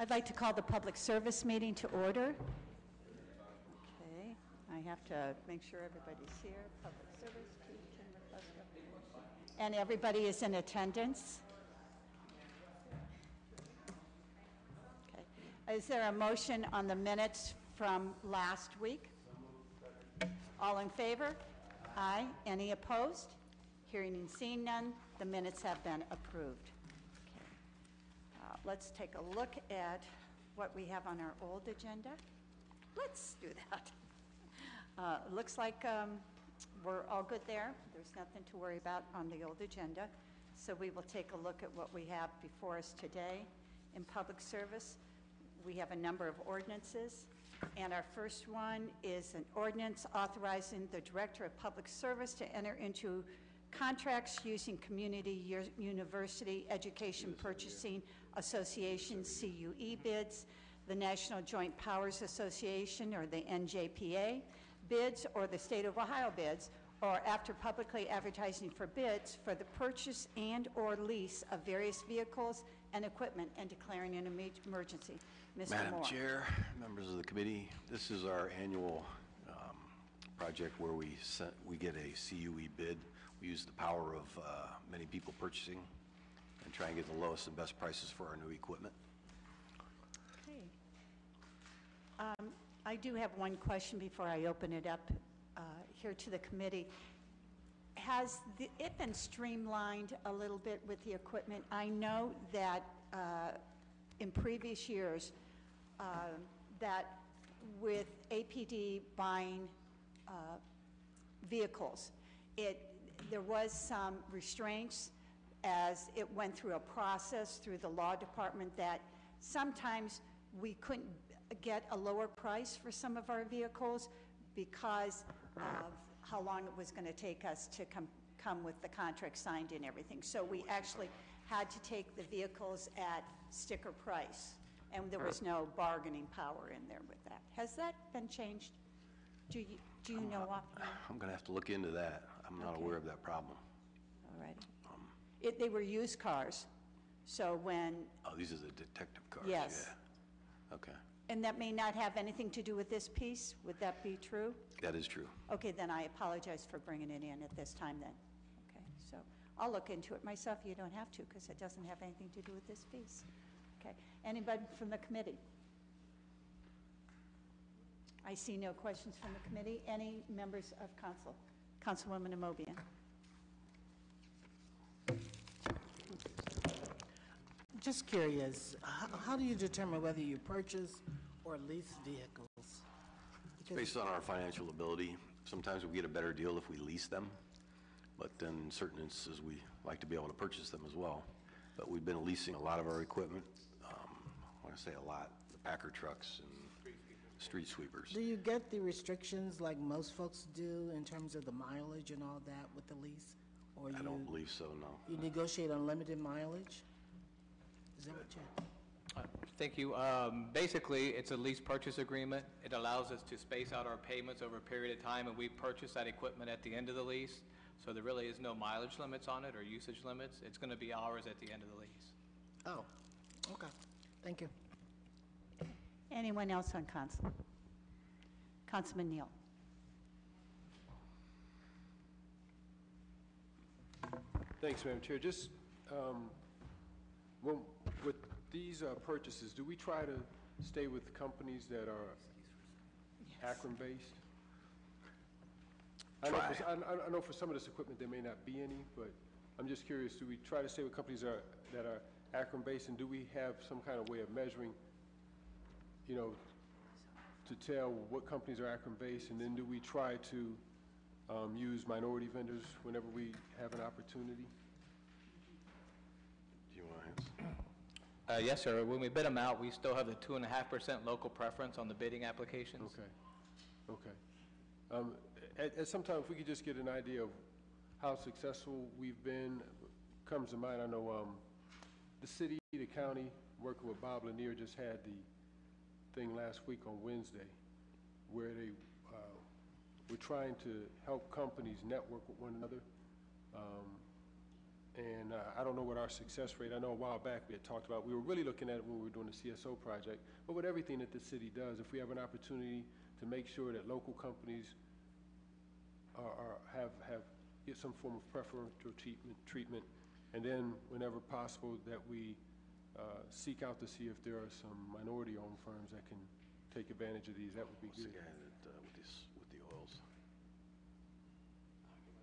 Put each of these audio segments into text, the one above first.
I'd like to call the public service meeting to order. Okay, I have to make sure everybody's here. Public service, and everybody is in attendance. Okay, is there a motion on the minutes from last week? All in favor? Aye. Any opposed? Hearing and seeing none, the minutes have been approved. Let's take a look at what we have on our old agenda. Let's do that. Looks like we're all good there. There's nothing to worry about on the old agenda. So we will take a look at what we have before us today. In public service, we have a number of ordinances. And our first one is an ordinance authorizing the Director of Public Service to enter into contracts using Community University Education Purchasing Association CUE bids, the National Joint Powers Association or the NJPA bids, or the State of Ohio bids, or after publicly advertising for bids for the purchase and or lease of various vehicles and equipment and declaring an emergency. Mr. Madam Moore. Chair, members of the committee, this is our annual project where we get a CUE bid. We use the power of many people purchasing and try and get the lowest and best prices for our new equipment. Okay. I do have one question before I open it up here to the committee. Has it been streamlined a little bit with the equipment? I know that in previous years that with APD buying vehicles, there was some restraints as it went through a process through the law department that sometimes we couldn't get a lower price for some of our vehicles because of how long it was going to take us to come with the contract signed and everything. So we actually had to take the vehicles at sticker price, and there was no bargaining power in there with that. Has that been changed? Do you know offhand? I'm going to have to look into that. I'm not aware of that problem. All right. They were used cars, so when... Oh, these are the detective cars. Yes. Yeah. Okay. And that may not have anything to do with this piece? Would that be true? That is true. Okay, then I apologize for bringing it in at this time then. Okay, so I'll look into it myself. You don't have to because it doesn't have anything to do with this piece. Okay. Anybody from the committee? I see no questions from the committee. Any members of council? Councilwoman Amobian. Just curious, how do you determine whether you purchase or lease vehicles? Because Based on our financial ability, sometimes we get a better deal if we lease them, but then in certain instances we like to be able to purchase them as well. But we've been leasing a lot of our equipment. When I say a lot, the Packer trucks and street sweepers. do you get the restrictions like most folks do in terms of the mileage and all that with the lease? Or I don't believe so, no. You negotiate unlimited mileage? Is that what you... Thank you. Basically, it's a lease purchase agreement. It allows us to space out our payments over a period of time, and we purchase that equipment at the end of the lease. So there really is no mileage limits on it or usage limits. It's going to be ours at the end of the lease. Oh, okay. Thank you. Anyone else on council? Councilman Neal. Thanks, Madam Chair. Just with these purchases, do we try to stay with companies that are Akron-based? I know for some of this equipment there may not be any, but I'm just curious, do we try to stay with companies that are Akron-based, and do we have some kind of way of measuring, to tell what companies are Akron-based, and then do we try to use minority vendors whenever we have an opportunity? Do you want to answer? Yes, sir. When we bid them out, we still have the 2.5% local preference on the bidding applications. Okay. At some time, if we could just get an idea of how successful we've been, comes to mind. I know the city, the county, working with Bob Lanier, just had the thing last week on Wednesday, where they were trying to help companies network with one another. And I don't know what our success rate, I know a while back we had talked about, we were really looking at it when we were doing the CSO project, but with everything that the city does, if we have an opportunity to make sure that local companies get some form of preferential treatment, and then whenever possible that we seek out to see if there are some minority-owned firms that can take advantage of these, that would be What's the good. guy that, with the oils? I can't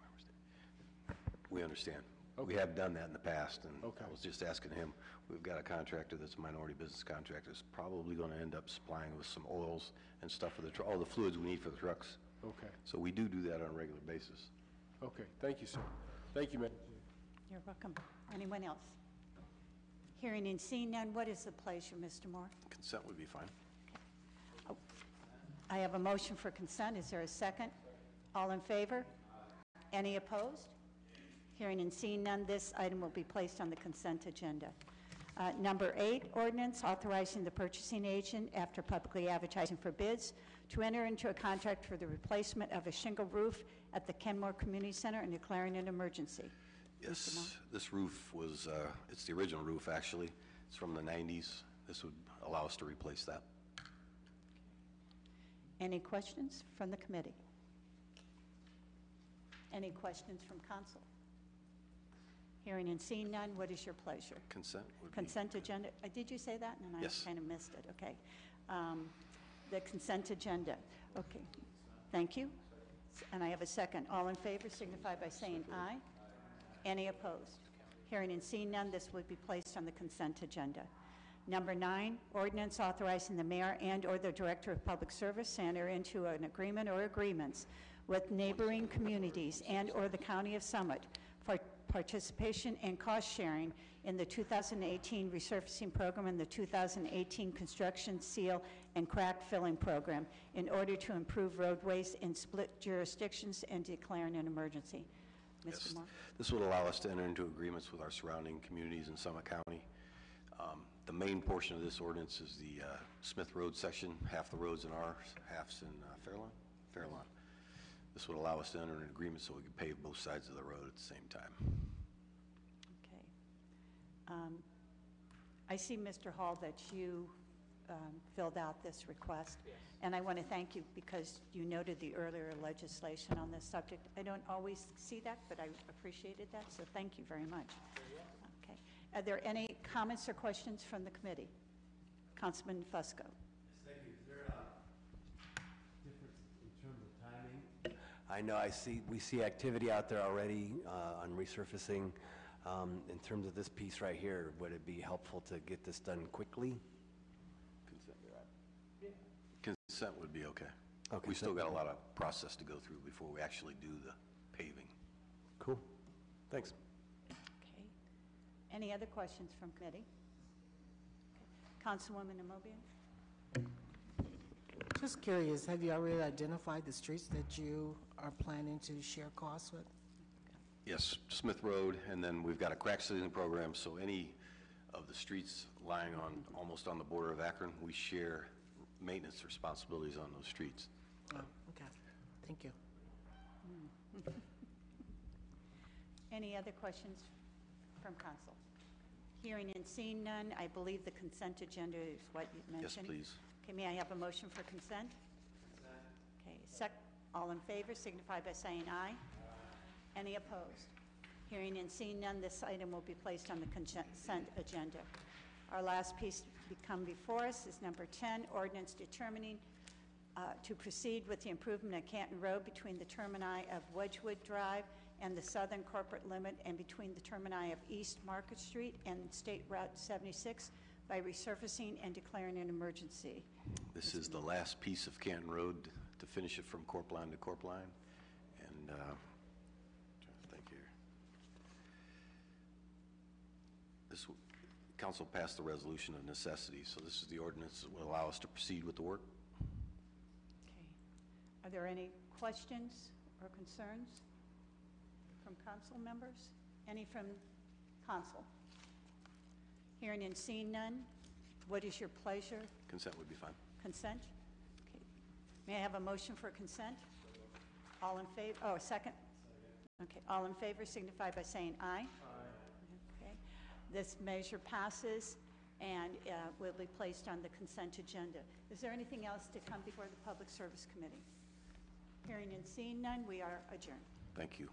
remember his name. We understand. We Okay. have done that in the past, and Okay. I was just asking him, we've got a contractor that's a minority business contractor, that's probably gonna end up supplying with some oils and stuff for all the fluids we need for the trucks. Okay, So we do that on a regular basis. okay, thank you, sir. Thank you, ma'am. You're welcome. Anyone else? Hearing and seeing none, what is the pleasure, Mr. Moore? Consent would be fine. I have a motion for consent. Is there a second? All in favor? Any opposed? Hearing and seeing none, this item will be placed on the consent agenda. Number 8, ordinance authorizing the purchasing agent, after publicly advertising for bids, to enter into a contract for the replacement of a shingle roof at the Kenmore Community Center and declaring an emergency. Yes, this roof was, it's the original roof, actually. It's from the 90s. This would allow us to replace that. Any questions from the committee? Any questions from council? Hearing and seeing none, what is your pleasure? Consent would be... Consent agenda, did you say that? And Yes. I kind of missed it, okay. The consent agenda, okay. Thank you. And I have a second. All in favor signify by saying aye. Any opposed? Hearing and seeing none, this will be placed on the consent agenda. Number 9, ordinance authorizing the mayor and/or the director of public service to enter into an agreement or agreements with neighboring communities and/or the county of Summit for participation and cost sharing in the 2018 resurfacing program and the 2018 construction seal and crack filling program in order to improve roadways in split jurisdictions and declaring an emergency. Mr. Yes. Moore? This would allow us to enter into agreements with our surrounding communities in Summit County. The main portion of this ordinance is the Smith Road section. Half the road's in ours, half's in Fairlawn. Fairlawn. This would allow us to enter an agreement so we can pave both sides of the road at the same time. Okay. I see, Mr. Hall, that you filled out this request. Yes. And I want to thank you because you noted the earlier legislation on this subject. I don't always see that, but I appreciated that, so thank you very much. Okay. Are there any comments or questions from the committee? Councilman Fusco. Yes, thank you. Is there a difference in terms of timing? I know we see activity out there already on resurfacing. In terms of this piece right here, would it be helpful to get this done quickly? Consent would be okay. Okay. We still got a lot of process to go through before we actually do the paving. Cool. Thanks. Okay. Any other questions from committee? Okay. Councilwoman Amobian? Just curious, have you already identified the streets that you are planning to share costs with? Yes, Smith Road, and then we've got a crack sealing program, so any of the streets lying almost on the border of Akron, we share maintenance responsibilities on those streets. Oh, okay. Thank you. Any other questions from council? Hearing and seeing none, I believe the consent agenda is what you Yes, mentioned. please. Okay, may I have a motion for consent? Okay, all in favor signify by saying aye. Any opposed? Hearing and seeing none, this item will be placed on the consent agenda. Our last piece to come before us is number 10, ordinance determining to proceed with the improvement of Canton Road between the termini of Wedgewood Drive and the southern corporate limit and between the termini of East Market Street and State Route 76 by resurfacing and declaring an emergency. This is the last piece of Canton Road to finish it from Corp Line to Corp Line. And trying to think here. Council passed the resolution of necessity, so this is the ordinance that will allow us to proceed with the work. Okay. Are there any questions or concerns from council members? Any from council? Hearing and seeing none, what is your pleasure? Consent would be fine. Consent? Okay. May I have a motion for consent? All in favor? Oh, a second? Okay, all in favor signify by saying aye. Aye. Okay, this measure passes and will be placed on the consent agenda. Is there anything else to come before the Public Service Committee? Hearing and seeing none, we are adjourned. Thank you.